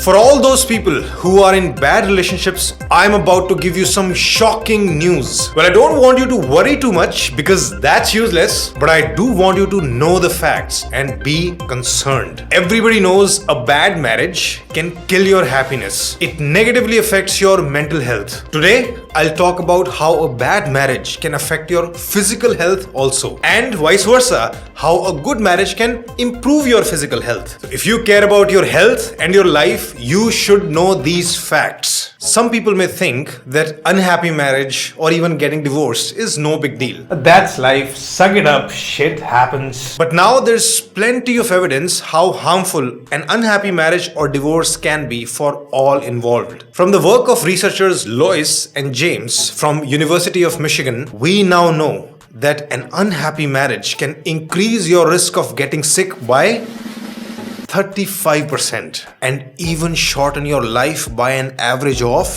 For all those people who are in bad relationships, I'm about to give you some shocking news. Well, I don't want you to worry too much because that's useless, but I do want you to know the facts and be concerned. Everybody knows a bad marriage can kill your happiness. It negatively affects your mental health. Today, I'll talk about how a bad marriage can affect your physical health also, and vice versa, how a good marriage can improve your physical health. So if you care about your health and your life, you should know these facts. Some people may think that unhappy marriage or even getting divorced is no big deal. That's life, suck it up, shit happens. But now there's plenty of evidence how harmful an unhappy marriage or divorce can be for all involved. From the work of researchers Lois and James from University of Michigan, we now know that an unhappy marriage can increase your risk of getting sick by 35% and even shorten your life by an average of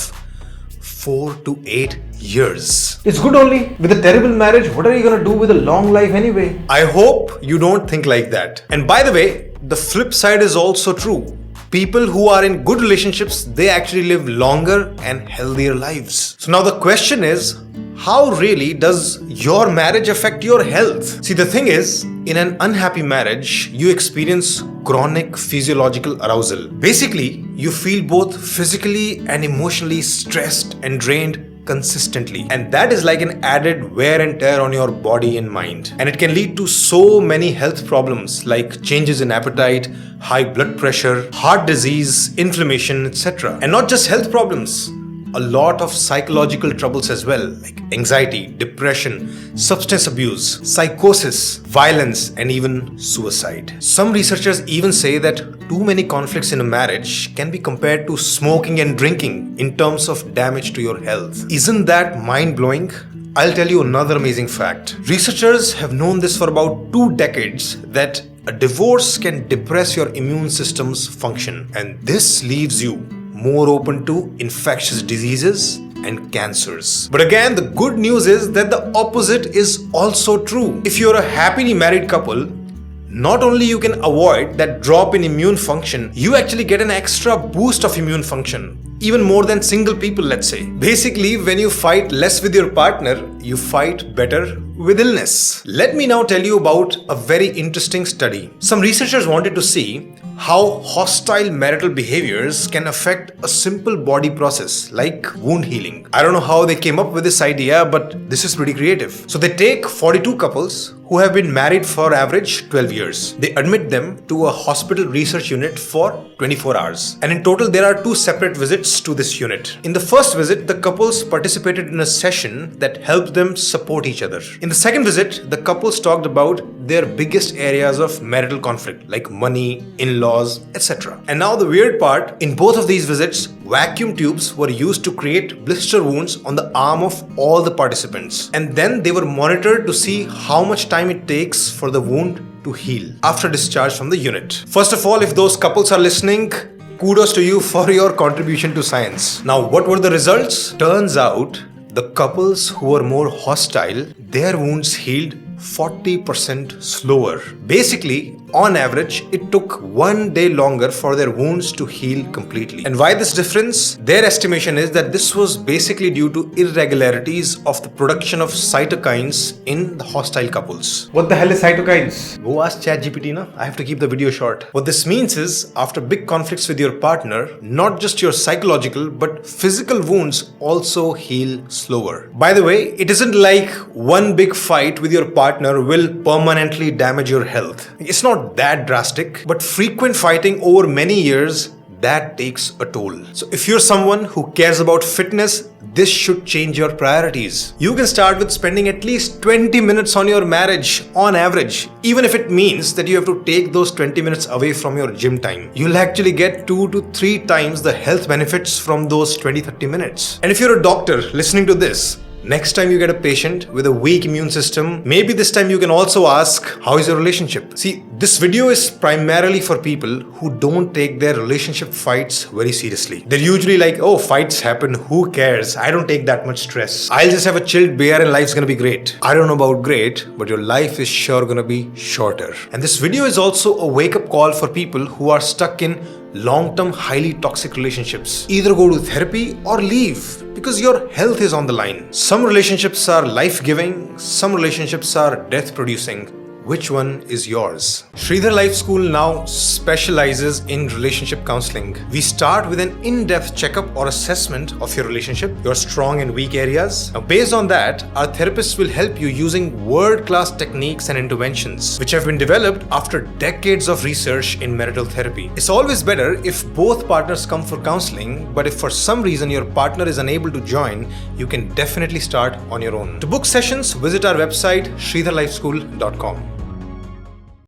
4 to 8 years. It's good only. With a terrible marriage, what are you gonna do with a long life anyway? I hope you don't think like that. And by the way, the flip side is also true. People who are in good relationships, they actually live longer and healthier lives. So now the question is, how really does your marriage affect your health? See, the thing is, in an unhappy marriage, you experience chronic physiological arousal. Basically, you feel both physically and emotionally stressed and drained consistently, and that is like an added wear and tear on your body and mind, and it can lead to so many health problems like changes in appetite, high blood pressure, heart disease, inflammation, etc. And not just health problems, a lot of psychological troubles as well, like anxiety, depression, substance abuse, psychosis, violence, and even suicide. Some researchers even say that too many conflicts in a marriage can be compared to smoking and drinking in terms of damage to your health. Isn't that mind-blowing? I'll tell you another amazing fact. Researchers have known this for about 2 decades that a divorce can depress your immune system's function, and this leaves you more open to infectious diseases and cancers. But again, the good news is that the opposite is also true. If you're a happily married couple, not only you can avoid that drop in immune function, you actually get an extra boost of immune function, even more than single people, let's say. Basically, when you fight less with your partner, you fight better with illness. Let me now tell you about a very interesting study. Some researchers wanted to see how hostile marital behaviors can affect a simple body process like wound healing. I don't know how they came up with this idea, but this is pretty creative. So they take 42 couples who have been married for average 12 years. They admit them to a hospital research unit for 24 hours. And in total, there are 2 separate visits to this unit. In the first visit, the couples participated in a session that helped them support each other. In the second visit, the couples talked about their biggest areas of marital conflict like money, in-laws, etc. And now the weird part, in both of these visits, vacuum tubes were used to create blister wounds on the arm of all the participants. And then they were monitored to see how much time it takes for the wound to heal after discharge from the unit. First of all, if those couples are listening, kudos to you for your contribution to science. Now, what were the results? Turns out, the couples who were more hostile, their wounds healed 40% slower. Basically, on average, it took 1 day longer for their wounds to heal completely. And why this difference? Their estimation is that this was basically due to irregularities of the production of cytokines in the hostile couples. What the hell is cytokines? Go ask ChatGPT na. I have to keep the video short. What this means is, after big conflicts with your partner, not just your psychological but physical wounds also heal slower. By the way, it isn't like one big fight with your partner will permanently damage your health. It's not that drastic, but frequent fighting over many years, that takes a toll. So if you're someone who cares about fitness, this should change your priorities. You can start with spending at least 20 minutes on your marriage on average, even if it means that you have to take those 20 minutes away from your gym time. You'll actually get 2 to 3 times the health benefits from those 20-30 minutes. And if you're a doctor listening to this, next time you get a patient with a weak immune system, maybe this time you can also ask, how is your relationship? See, this video is primarily for people who don't take their relationship fights very seriously. They're usually like, oh, fights happen, who cares? I don't take that much stress. I'll just have a chilled beer and life's gonna be great. I don't know about great, but your life is sure gonna be shorter. And this video is also a wake-up call for people who are stuck in long-term highly toxic relationships. Either go to therapy or leave because your health is on the line. Some relationships are life-giving, some relationships are death-producing. Which one is yours? Shridhar Life School now specializes in relationship counseling. We start with an in-depth checkup or assessment of your relationship, your strong and weak areas. Now, based on that, our therapists will help you using world-class techniques and interventions, which have been developed after decades of research in marital therapy. It's always better if both partners come for counseling, but if for some reason your partner is unable to join, you can definitely start on your own. To book sessions, visit our website shridharlifeschool.com.